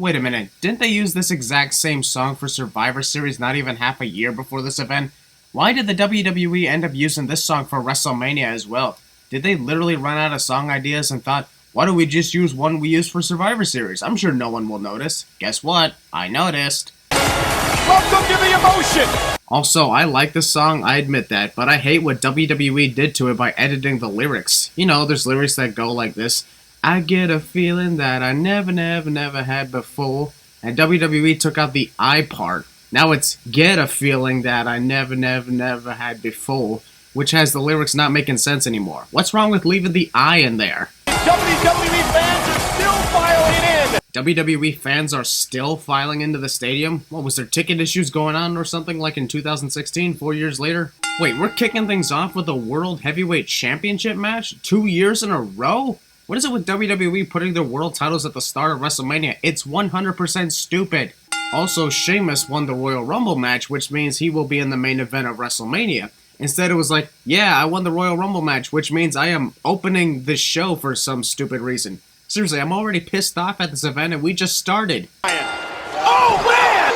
Wait a minute, didn't they use this exact same song for Survivor Series not even half a year before this event? Why did the WWE end up using this song for WrestleMania as well? Did they literally run out of song ideas and thought, why don't we just use one we used for Survivor Series? I'm sure no one will notice. Guess what? I noticed. Welcome to the emotion! Also, I like this song, I admit that, but I hate what WWE did to it by editing the lyrics. You know, there's lyrics that go like this. I get a feeling that I never had before. And WWE took out the I part. Now it's get a feeling that I never had before, which has the lyrics not making sense anymore. What's wrong with leaving the I in there? WWE fans are still filing in! WWE fans are still filing into the stadium? What, was there ticket issues going on or something like in 2016, 4 years later? Wait, we're kicking things off with a World Heavyweight Championship match? 2 years in a row? What is it with WWE putting their world titles at the start of WrestleMania? It's 100% stupid. Also, Sheamus won the Royal Rumble match, which means he will be in the main event of WrestleMania. Instead, it was like, yeah, I won the Royal Rumble match, which means I am opening this show for some stupid reason. Seriously, I'm already pissed off at this event, and we just started. Oh, man!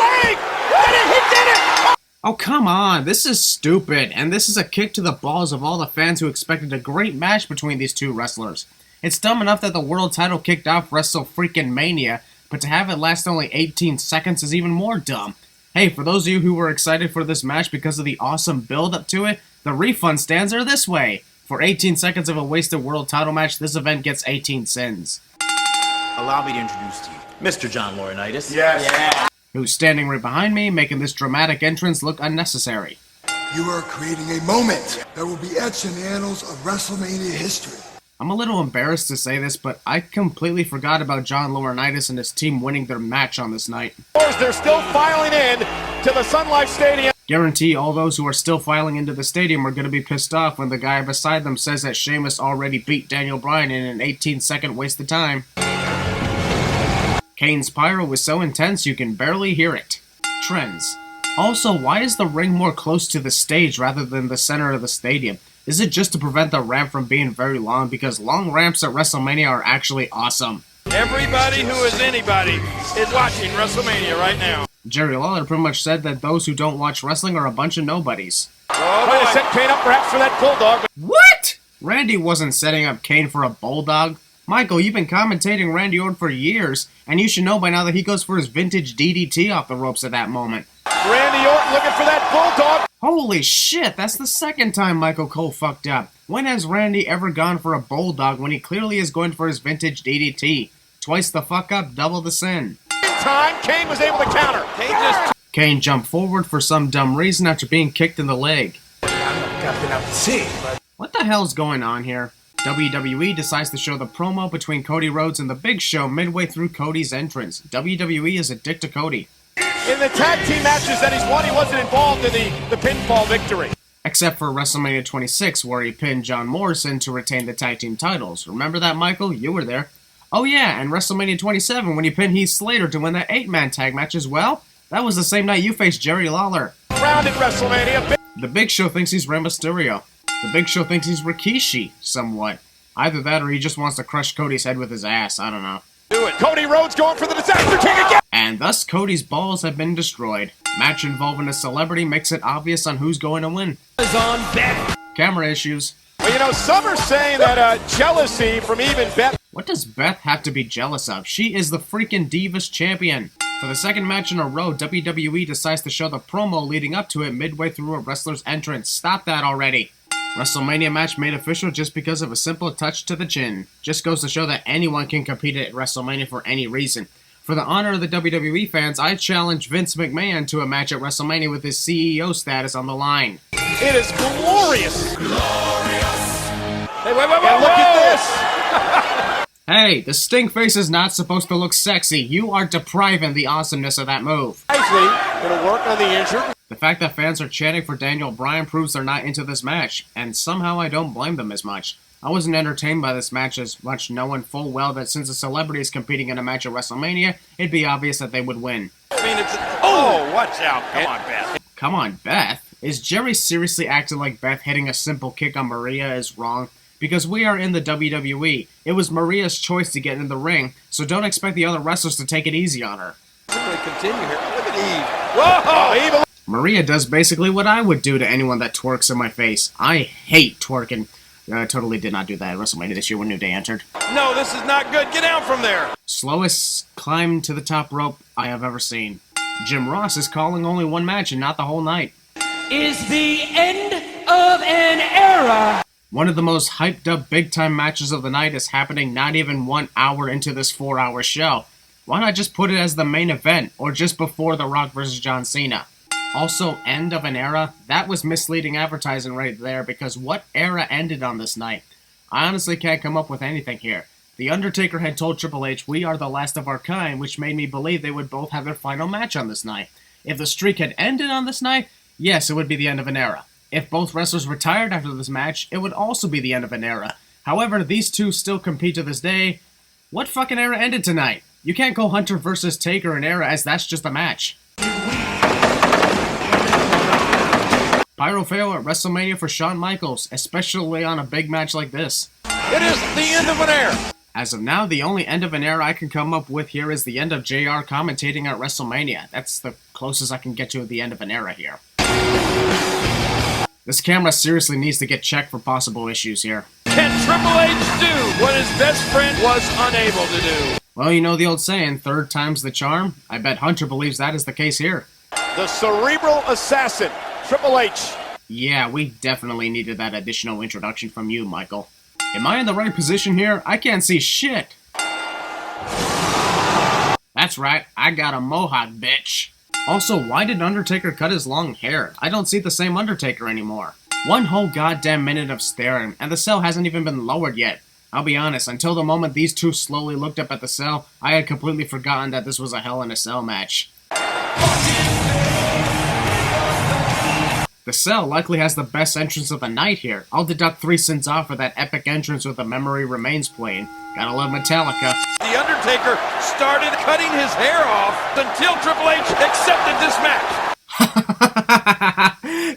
Did it! Oh, come on, this is stupid, and this is a kick to the balls of all the fans who expected a great match between these two wrestlers. It's dumb enough that the world title kicked off WrestleMania, but to have it last only 18 seconds is even more dumb. Hey, for those of you who were excited for this match because of the awesome build-up to it, the refund stands are this way. For 18 seconds of a wasted world title match, this event gets 18 sins. Allow me to introduce to you Mr. John Laurinaitis. Yes. Yeah. Who's standing right behind me, making this dramatic entrance look unnecessary. You are creating a moment that will be etched in the annals of WrestleMania history. I'm a little embarrassed to say this, but I completely forgot about John Laurinaitis and his team winning their match on this night. They're still filing in to the Sun Life Stadium. Guarantee all those who are still filing into the stadium are going to be pissed off when the guy beside them says that Sheamus already beat Daniel Bryan in an 18-second waste of time. Kane's pyro was so intense you can barely hear it. Trends. Also, why is the ring more close to the stage rather than the center of the stadium? Is it just to prevent the ramp from being very long? Because long ramps at WrestleMania are actually awesome. Everybody who is anybody is watching WrestleMania right now. Jerry Lawler pretty much said that those who don't watch wrestling are a bunch of nobodies. Oh, trying to set Kane up perhaps for that bulldog. What? Randy wasn't setting up Kane for a bulldog. Michael, you've been commentating Randy Orton for years, and you should know by now that he goes for his vintage DDT off the ropes at that moment. Randy Orton looking for that bulldog. Holy shit, that's the second time Michael Cole fucked up. When has Randy ever gone for a bulldog when he clearly is going for his vintage DDT? Twice the fuck up, double the sin. In time, Kane was able to counter. Kane jumped forward for some dumb reason after being kicked in the leg. What the hell's going on here? WWE decides to show the promo between Cody Rhodes and The Big Show midway through Cody's entrance. WWE is a dick to Cody. In the tag team matches that he's won, he wasn't involved in the pinfall victory. Except for WrestleMania 26, where he pinned John Morrison to retain the tag team titles. Remember that, Michael? You were there. Oh yeah, and WrestleMania 27, when he pinned Heath Slater to win that 8-man tag match as well? That was the same night you faced Jerry Lawler. Round in WrestleMania. The Big Show thinks he's Rey Mysterio. The Big Show thinks he's Rikishi, somewhat. Either that or he just wants to crush Cody's head with his ass, I don't know. Do it. Cody Rhodes going for the disaster king again. And thus Cody's balls have been destroyed. Match involving a celebrity makes it obvious on who's going to win. Is on Beth. Camera issues. Well, you know, some are saying that jealousy from even Beth. What does Beth have to be jealous of? She is the freaking Divas champion. For the second match in a row, WWE decides to show the promo leading up to it midway through a wrestler's entrance. Stop that already. WrestleMania match made official just because of a simple touch to the chin. Just goes to show that anyone can compete at WrestleMania for any reason. For the honor of the WWE fans, I challenge Vince McMahon to a match at WrestleMania with his CEO status on the line. It is glorious. Glorious. Hey, wait, look at this. Hey, the stink face is not supposed to look sexy. You are depriving the awesomeness of that move. Nicely, gonna work on the injured. The fact that fans are chanting for Daniel Bryan proves they're not into this match, and somehow I don't blame them as much. I wasn't entertained by this match as much, knowing full well that since a celebrity is competing in a match at WrestleMania, it'd be obvious that they would win. I mean, it's... Oh, watch out. Come on, Beth. Come on, Beth? Is Jerry seriously acting like Beth hitting a simple kick on Maria is wrong? because we are in the WWE. It was Maria's choice to get in the ring, so don't expect the other wrestlers to take it easy on her. Continue here. Look at Eve. Whoa! Eve. Maria does basically what I would do to anyone that twerks in my face. I hate twerking. I totally did not do that at WrestleMania this year when New Day entered. No, this is not good. Get down from there. Slowest climb to the top rope I have ever seen. Jim Ross is calling only one match and not the whole night. Is the end of an era. One of the most hyped up big time matches of the night is happening not even 1 hour into this 4-hour show. Why not just put it as the main event or just before The Rock vs. John Cena? Also, end of an era? That was misleading advertising right there, because what era ended on this night? I honestly can't come up with anything here. The Undertaker had told Triple H, "We are the last of our kind," which made me believe they would both have their final match on this night. If the streak had ended on this night, yes, it would be the end of an era. If both wrestlers retired after this match, it would also be the end of an era. However, these two still compete to this day. What fucking era ended tonight? You can't call Hunter vs. Taker an era, as that's just a match. Pyro fail at WrestleMania for Shawn Michaels, especially on a big match like this. It is the end of an era. As of now, the only end of an era I can come up with here is the end of JR commentating at WrestleMania. That's the closest I can get to the end of an era here. This camera seriously needs to get checked for possible issues here. Can Triple H do what his best friend was unable to do? Well, you know the old saying, third time's the charm? I bet Hunter believes that is the case here. The cerebral assassin, Triple H. Yeah, we definitely needed that additional introduction from you, Michael. Am I in the right position here? I can't see shit. That's right, I got a mohawk, bitch. Also, why did Undertaker cut his long hair? I don't see the same Undertaker anymore. One whole goddamn minute of staring, and the cell hasn't even been lowered yet. I'll be honest, until the moment these two slowly looked up at the cell, I had completely forgotten that this was a Hell in a Cell match. The cell likely has the best entrance of the night here. I'll deduct 3 cents off for that epic entrance with the Memory Remains playing. Gotta love Metallica. The Undertaker started cutting his hair off until Triple H accepted this match.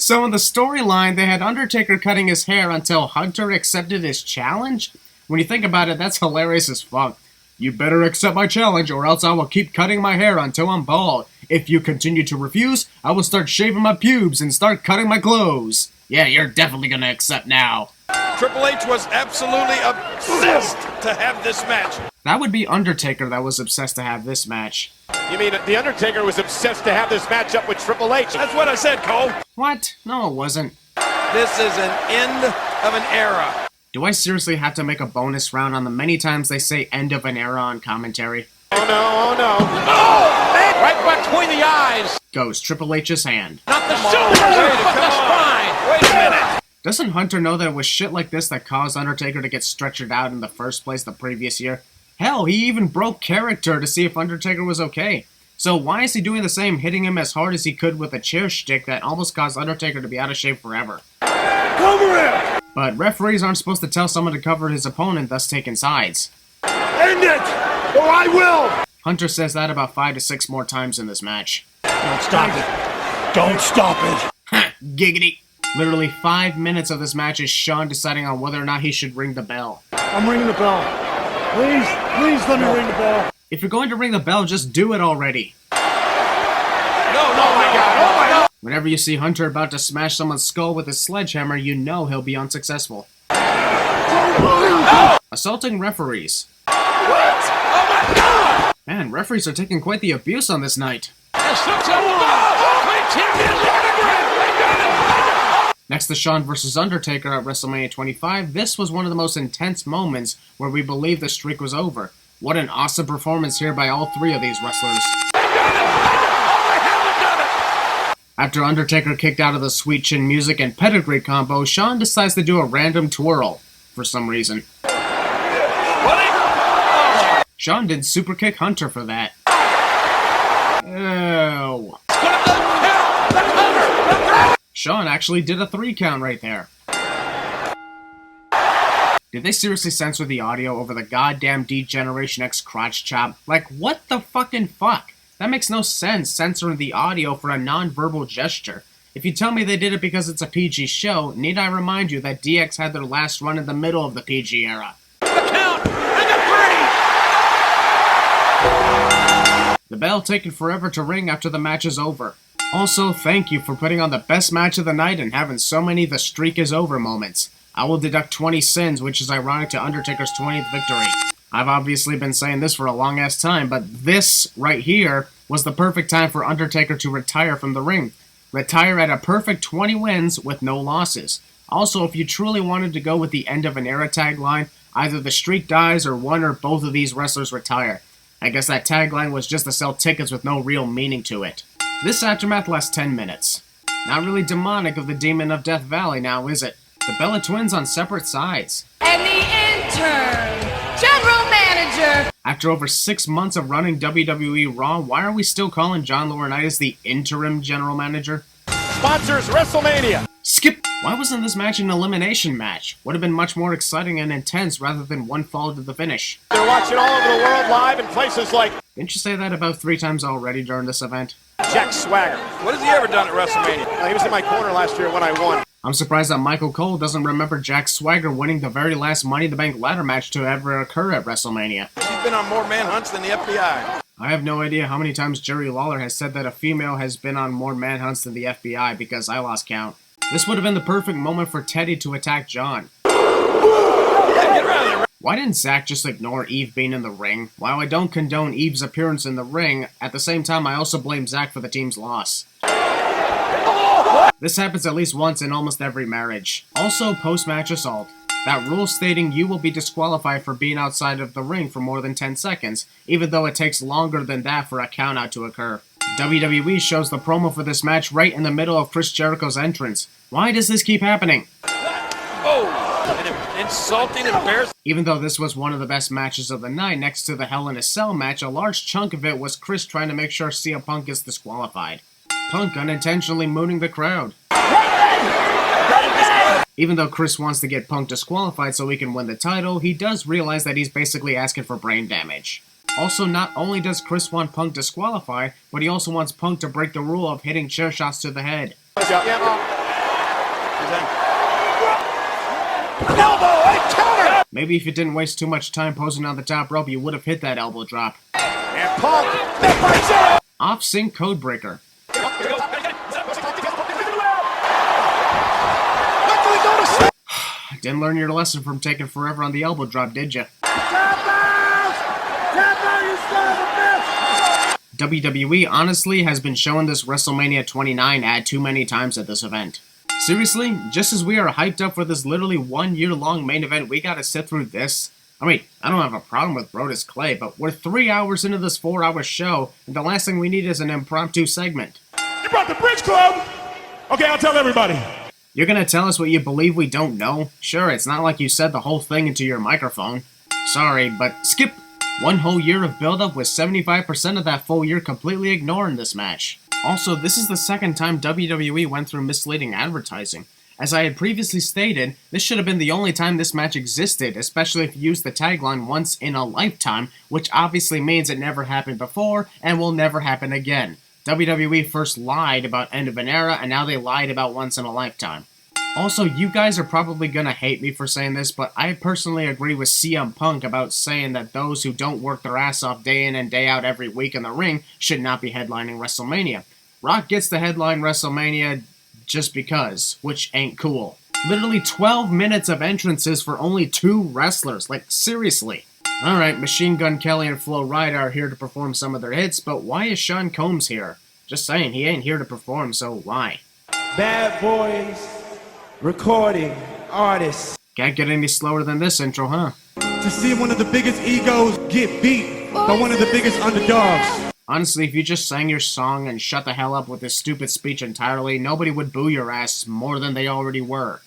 So in the storyline, they had Undertaker cutting his hair until Hunter accepted his challenge? When you think about it, that's hilarious as fuck. You better accept my challenge or else I will keep cutting my hair until I'm bald. If you continue to refuse, I will start shaving my pubes and start cutting my clothes. Yeah, you're definitely gonna accept now. Triple H was absolutely obsessed to have this match. That would be Undertaker that was obsessed to have this match. You mean The Undertaker was obsessed to have this matchup with Triple H? That's what I said, Cole. What? No, it wasn't. This is an end of an era. Do I seriously have to make a bonus round on the many times they say end of an era on commentary? Oh no, oh no. Oh, man! Right between the eyes. Goes Triple H's hand. Not the shoulder, but the spine. Wait a minute. Doesn't Hunter know that it was shit like this that caused Undertaker to get stretchered out in the first place the previous year? Hell, he even broke character to see if Undertaker was okay. So why is he doing the same, hitting him as hard as he could with a chair shtick that almost caused Undertaker to be out of shape forever? Cover him! But referees aren't supposed to tell someone to cover his opponent, thus taking sides. End it, or I will! Hunter says that about 5 to 6 more times in this match. Don't stop it. Don't stop it. Giggity. Literally 5 minutes of this match is Shawn deciding on whether or not he should ring the bell. I'm ringing the bell. Please let me ring the bell. If you're going to ring the bell, just do it already. No, oh my God. Whenever you see Hunter about to smash someone's skull with his sledgehammer, you know he'll be unsuccessful. Assaulting referees. What? Oh my God! Man, referees are taking quite the abuse on this night. Next to Shawn vs. Undertaker at WrestleMania 25, this was one of the most intense moments where we believed the streak was over. What an awesome performance here by all 3 of these wrestlers. After Undertaker kicked out of the Sweet Chin Music and Pedigree combo, Shawn decides to do a random twirl, for some reason. Shawn did super kick Hunter for that. Ew. Shawn actually did a 3 count right there. Did they seriously censor the audio over the goddamn D-Generation X crotch chop? Like, what the fucking fuck? That makes no sense, censoring the audio for a non-verbal gesture. If you tell me they did it because it's a PG show, need I remind you that DX had their last run in the middle of the PG era? The count and the 3! The bell taking forever to ring after the match is over. Also, thank you for putting on the best match of the night and having so many the streak is over moments. I will deduct 20 sins, which is ironic to Undertaker's 20th victory. I've obviously been saying this for a long ass time, but this right here was the perfect time for Undertaker to retire from the ring. Retire at a perfect 20 wins with no losses. Also, if you truly wanted to go with the end of an era tagline, either the streak dies or one or both of these wrestlers retire. I guess that tagline was just to sell tickets with no real meaning to it. This aftermath lasts 10 minutes. Not really demonic of the Demon of Death Valley now, is it? The Bella Twins on separate sides. And the intern, general manager. After over 6 months of running WWE Raw, why are we still calling John Laurinaitis the interim general manager? Sponsors WrestleMania. Skip! Why wasn't this match an elimination match? Would have been much more exciting and intense rather than one fall to the finish. They're watching all over the world live in places like Didn't you say that about 3 times already during this event? Jack Swagger. What has he ever done at WrestleMania? He was in my corner last year when I won. I'm surprised that Michael Cole doesn't remember Jack Swagger winning the very last Money in the Bank ladder match to ever occur at WrestleMania. He's been on more manhunts than the FBI. I have no idea how many times Jerry Lawler has said that a female has been on more manhunts than the FBI because I lost count. This would have been the perfect moment for Teddy to attack John. Yeah, get around there. Why didn't Zack just ignore Eve being in the ring? While I don't condone Eve's appearance in the ring, at the same time I also blame Zack for the team's loss. This happens at least once in almost every marriage. Also, post-match assault. That rule stating you will be disqualified for being outside of the ring for more than 10 seconds, even though it takes longer than that for a countout to occur. WWE shows the promo for this match right in the middle of Chris Jericho's entrance. Why does this keep happening? Oh, and insulting, embarrassing. Even though this was one of the best matches of the night next to the Hell in a Cell match, a large chunk of it was Chris trying to make sure CM Punk gets disqualified. Punk unintentionally mooning the crowd. Even though Chris wants to get Punk disqualified so he can win the title, he does realize that he's basically asking for brain damage. Also, not only does Chris want Punk disqualified, but he also wants Punk to break the rule of hitting chair shots to the head. Maybe if you didn't waste too much time posing on the top rope, you would have hit that elbow drop. And Punk, Off-sync codebreaker. Didn't learn your lesson from taking forever on the elbow drop, did you? WWE honestly has been showing this WrestleMania 29 ad too many times at this event. Seriously, just as we are hyped up for this literally 1 year long main event, we gotta sit through this? I mean, I don't have a problem with Brodus Clay, but we're 3 hours into this 4-hour show, and the last thing we need is an impromptu segment. You brought the Bridge Club? Okay, I'll tell everybody. You're gonna tell us what you believe we don't know? Sure, it's not like you said the whole thing into your microphone. Sorry, but skip! 1 whole year of build-up with 75% of that full year completely ignored in this match. Also, this is the second time WWE went through misleading advertising. As I had previously stated, this should have been the only time this match existed, especially if you use the tagline once in a lifetime, which obviously means it never happened before and will never happen again. WWE first lied about end of an era, and now they lied about once in a lifetime. Also, you guys are probably gonna hate me for saying this, but I personally agree with CM Punk about saying that those who don't work their ass off day in and day out every week in the ring should not be headlining WrestleMania. Rock gets to headline WrestleMania just because, which ain't cool. Literally 12 minutes of entrances for only 2 wrestlers, like seriously. Alright, Machine Gun Kelly and Flo Rida are here to perform some of their hits, but why is Sean Combs here? Just saying, he ain't here to perform, so why? Bad boys, recording artists. Can't get any slower than this intro, huh? To see one of the biggest egos get beat by one of the biggest underdogs. Honestly, if you just sang your song and shut the hell up with this stupid speech entirely, nobody would boo your ass more than they already were.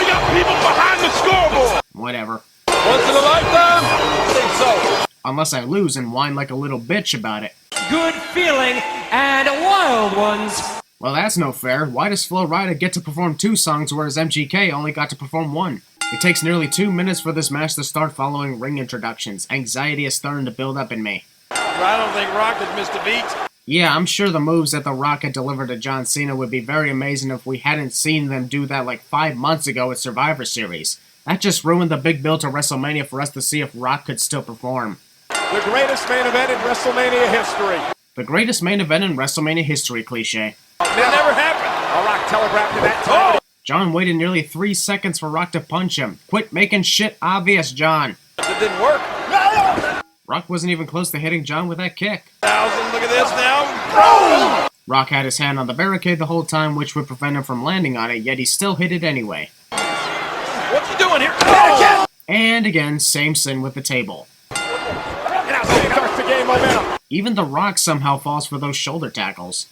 we got people behind the scoreboard. Whatever. Once in a lifetime? I think so. Unless I lose and whine like a little bitch about it. Good feeling and wild ones. Well, that's no fair. Why does Flo Rida get to perform 2 songs whereas MGK only got to perform 1? It takes nearly 2 minutes for this match to start following ring introductions. Anxiety is starting to build up in me. I don't think Rock has missed a beat. Yeah, I'm sure the moves that The Rock had delivered to John Cena would be very amazing if we hadn't seen them do that like 5 months ago at Survivor Series. That just ruined the big build to WrestleMania for us to see if Rock could still perform. The greatest main event in WrestleMania history. The greatest main event in WrestleMania history, cliche. That never happened. Rock telegraphed to that time. John waited nearly 3 seconds for Rock to punch him. Quit making shit obvious, John. It didn't work. Rock wasn't even close to hitting John with that kick. Look at this now. Rock had his hand on the barricade the whole time, which would prevent him from landing on it, yet he still hit it anyway. What's he doing here? And again, same sin with the table. Now Cena starts to gain momentum. Even The Rock somehow falls for those shoulder tackles.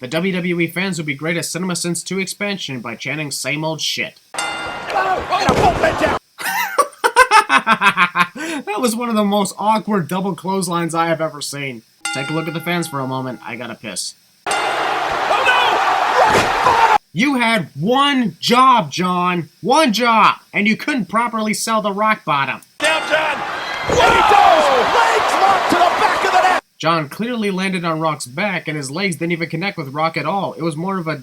The WWE fans would be great at Cinema Sins 2 expansion by chanting same old shit. That was one of the most awkward double clotheslines I have ever seen. Take a look at the fans for a moment. I gotta piss. Oh no! You had one job, John. One job. And you couldn't properly sell the rock bottom. Down, John. What he does! Legs locked to the back of the net. John clearly landed on Rock's back, and his legs didn't even connect with Rock at all. It was more of a,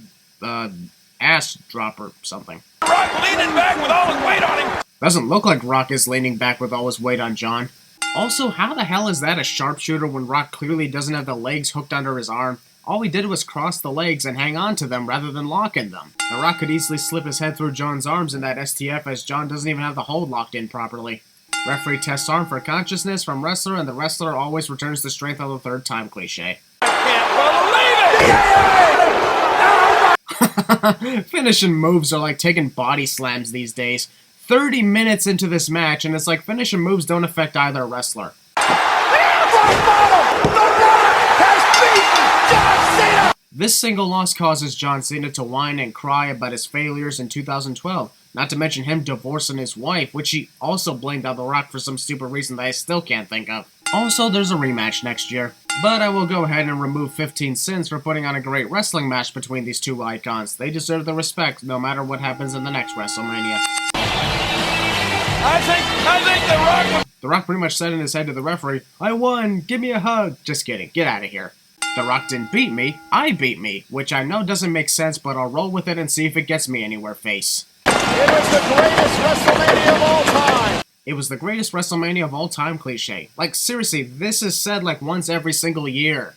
ass drop or something. Rock leaning back with all his weight on him. Doesn't look like Rock is leaning back with all his weight on John. Also, how the hell is that a sharpshooter when Rock clearly doesn't have the legs hooked under his arm? All he did was cross the legs and hang on to them rather than locking them. The Rock could easily slip his head through John's arms in that STF as John doesn't even have the hold locked in properly. Referee tests arm for consciousness from wrestler, and the wrestler always returns to strength on the third time, cliche. I can't believe it! Finishing moves are like taking body slams these days. 30 minutes into this match, and it's like finishing moves don't affect either wrestler. This single loss causes John Cena to whine and cry about his failures in 2012, not to mention him divorcing his wife, which he also blamed on The Rock for some stupid reason that I still can't think of. Also, there's a rematch next year, but I will go ahead and remove 15 Sins for putting on a great wrestling match between these two icons. They deserve the respect no matter what happens in the next WrestleMania. I think The Rock was... The Rock pretty much said in his head to the referee, "I won, give me a hug." Just kidding, get out of here. The Rock didn't beat me, I beat me, which I know doesn't make sense, but I'll roll with it and see if it gets me anywhere, face. It was the greatest WrestleMania of all time. It was the greatest WrestleMania of all time, cliche. Like, seriously, this is said like once every single year.